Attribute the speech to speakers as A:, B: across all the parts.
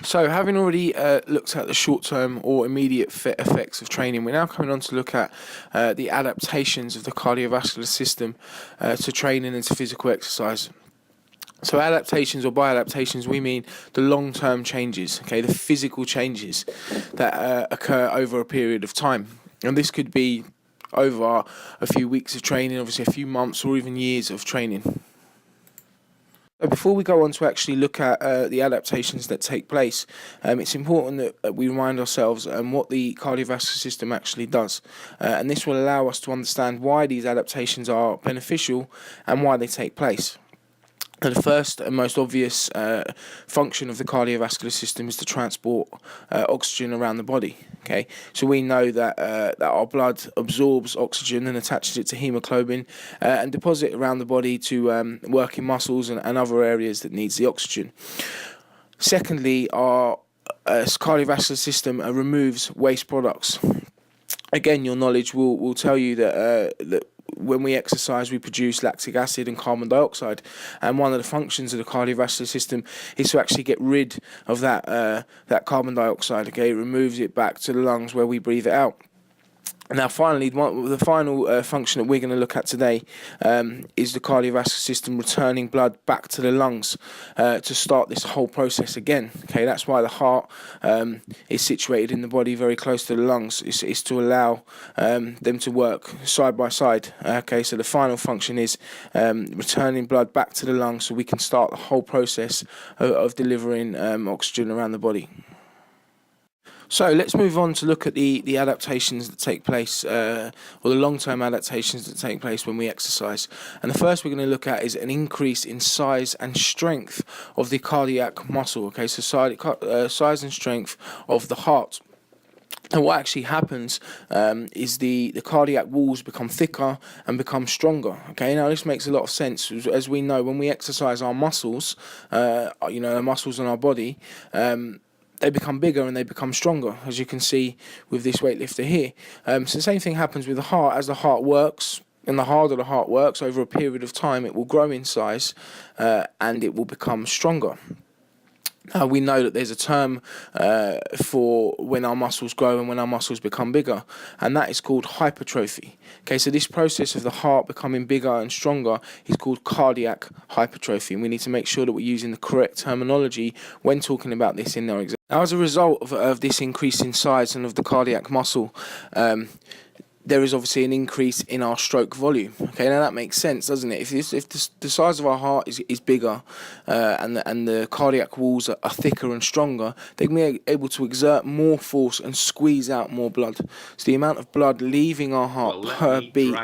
A: So, having already looked at the short-term or immediate effects of training, we're now coming on to look at the adaptations of the cardiovascular system to training and to physical exercise. So adaptations, or by adaptations, we mean the long-term changes, okay, the physical changes that occur over a period of time. And this could be over a few weeks of training, obviously a few months or even years of training. Before we go on to actually look at the adaptations that take place, it's important that we remind ourselves what the cardiovascular system actually does. And this will allow us to understand why these adaptations are beneficial and why they take place. And the first and most obvious function of the cardiovascular system is to transport oxygen around the body. Okay, so we know that that our blood absorbs oxygen and attaches it to hemoglobin and deposits it around the body to work in muscles and other areas that needs the oxygen. Secondly, our cardiovascular system removes waste products. Again, your knowledge will tell you that when we exercise, we produce lactic acid and carbon dioxide, and one of the functions of the cardiovascular system is to actually get rid of that carbon dioxide. Okay, it removes it back to the lungs where we breathe it out. Now, finally, the final function that we're going to look at today is the cardiovascular system returning blood back to the lungs to start this whole process again. Okay, that's why the heart is situated in the body very close to the lungs. It's to allow them to work side by side. Okay, so the final function is returning blood back to the lungs so we can start the whole process of delivering oxygen around the body. So let's move on to look at the adaptations that take place, or the long-term adaptations that take place when we exercise. And the first we're going to look at is an increase in size and strength of the cardiac muscle. Okay, so size and strength of the heart. And what actually happens is the cardiac walls become thicker and become stronger. Okay, now this makes a lot of sense. As we know, when we exercise our muscles, the muscles in our body, they become bigger and they become stronger, as you can see with this weightlifter here. So the same thing happens with the heart. As the heart works, and the harder the heart works over a period of time, it will grow in size and it will become stronger. Now, we know that there's a term for when our muscles grow and when our muscles become bigger, and that is called hypertrophy. Okay, so this process of the heart becoming bigger and stronger is called cardiac hypertrophy, and we need to make sure that we're using the correct terminology when talking about this in our exam. Now, as a result of this increase in size and of the cardiac muscle, there is obviously an increase in our stroke volume. Okay, now that makes sense, doesn't it? If the size of our heart is bigger and the cardiac walls are thicker and stronger, they can be able to exert more force and squeeze out more blood. So the amount of blood leaving our heart per beat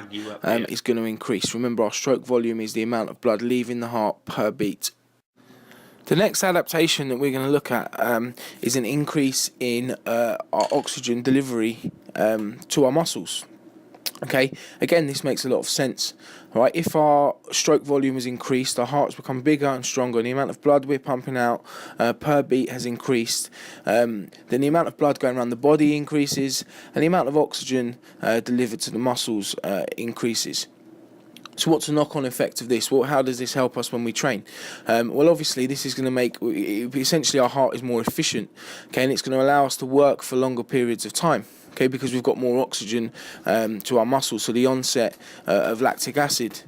A: is going to increase. Remember, our stroke volume is the amount of blood leaving the heart per beat. The next adaptation that we're going to look at is an increase in our oxygen delivery to our muscles. Okay, again, this makes a lot of sense. All right, if our stroke volume is increased, our hearts become bigger and stronger, and the amount of blood we're pumping out per beat has increased, then the amount of blood going around the body increases, and the amount of oxygen delivered to the muscles increases. So what's the knock-on effect of this? Well, how does this help us when we train? Well, obviously, this is going to make, essentially, our heart is more efficient, okay, and it's going to allow us to work for longer periods of time. Okay, because we've got more oxygen to our muscles, so the onset of lactic acid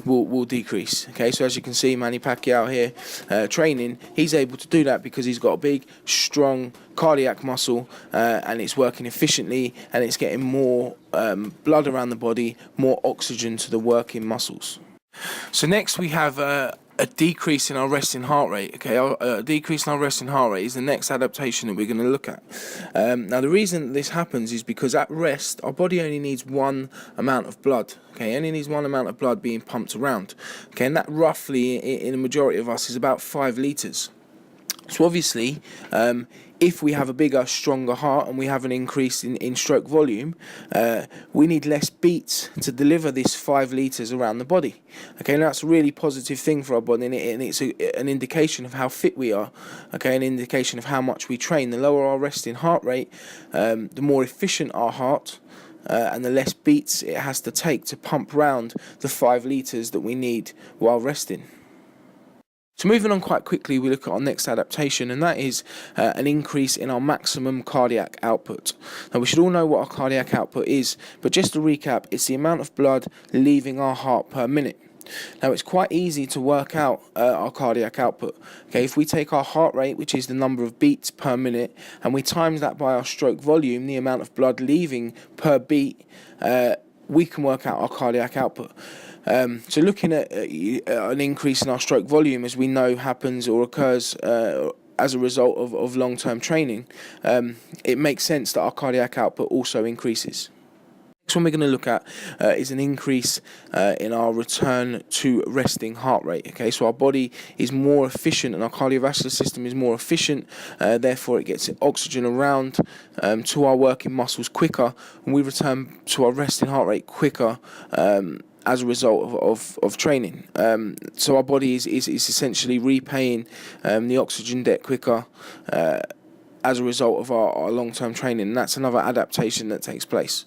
A: will decrease. Okay, so as you can see, Manny Pacquiao here training, he's able to do that because he's got a big, strong cardiac muscle and it's working efficiently and it's getting more blood around the body, more oxygen to the working muscles. So next we have a decrease in our resting heart rate. Okay, a decrease in our resting heart rate is the next adaptation that we're going to look at. Now, the reason that this happens is because at rest, our body only needs one amount of blood. Okay, only needs one amount of blood being pumped around. Okay, and that roughly, in a majority of us, is about 5 litres. So obviously, if we have a bigger, stronger heart and we have an increase in stroke volume, we need less beats to deliver this 5 litres around the body. Okay, and that's a really positive thing for our body, and it's an indication of how fit we are. Okay, an indication of how much we train. The lower our resting heart rate, the more efficient our heart, and the less beats it has to take to pump round the 5 litres that we need while resting. So moving on quite quickly, we look at our next adaptation, and that is an increase in our maximum cardiac output. Now, we should all know what our cardiac output is, but just to recap, it's the amount of blood leaving our heart per minute. Now, it's quite easy to work out our cardiac output. Okay, if we take our heart rate, which is the number of beats per minute, and we times that by our stroke volume, the amount of blood leaving per beat, we can work out our cardiac output. So looking at an increase in our stroke volume, as we know happens or occurs as a result of long-term training, it makes sense that our cardiac output also increases. Next one we're going to look at is an increase in our return to resting heart rate. Okay, so our body is more efficient and our cardiovascular system is more efficient, therefore it gets oxygen around to our working muscles quicker, and we return to our resting heart rate quicker as a result of training. So our body is essentially repaying the oxygen debt quicker as a result of our long-term training, and that's another adaptation that takes place.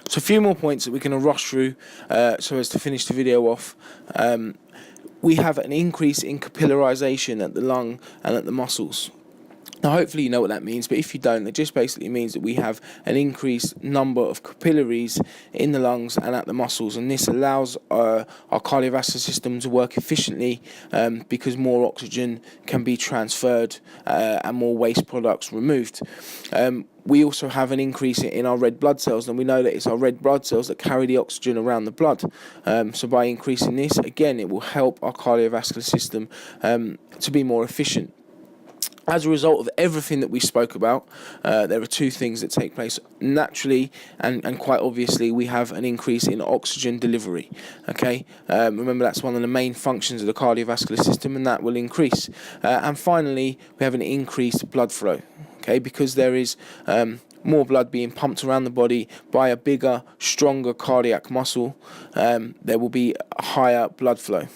A: So a few more points that we're going to rush through so as to finish the video off. We have an increase in capillarization at the lung and at the muscles. Now, hopefully you know what that means, but if you don't, it just basically means that we have an increased number of capillaries in the lungs and at the muscles, and this allows our cardiovascular system to work efficiently because more oxygen can be transferred and more waste products removed. We also have an increase in our red blood cells, and we know that it's our red blood cells that carry the oxygen around the blood. So by increasing this, again, it will help our cardiovascular system to be more efficient. As a result of everything that we spoke about, there are two things that take place naturally and quite obviously. We have an increase in oxygen delivery. Okay, remember that's one of the main functions of the cardiovascular system, and that will increase. And finally, we have an increased blood flow. Okay, because there is more blood being pumped around the body by a bigger, stronger cardiac muscle, there will be a higher blood flow.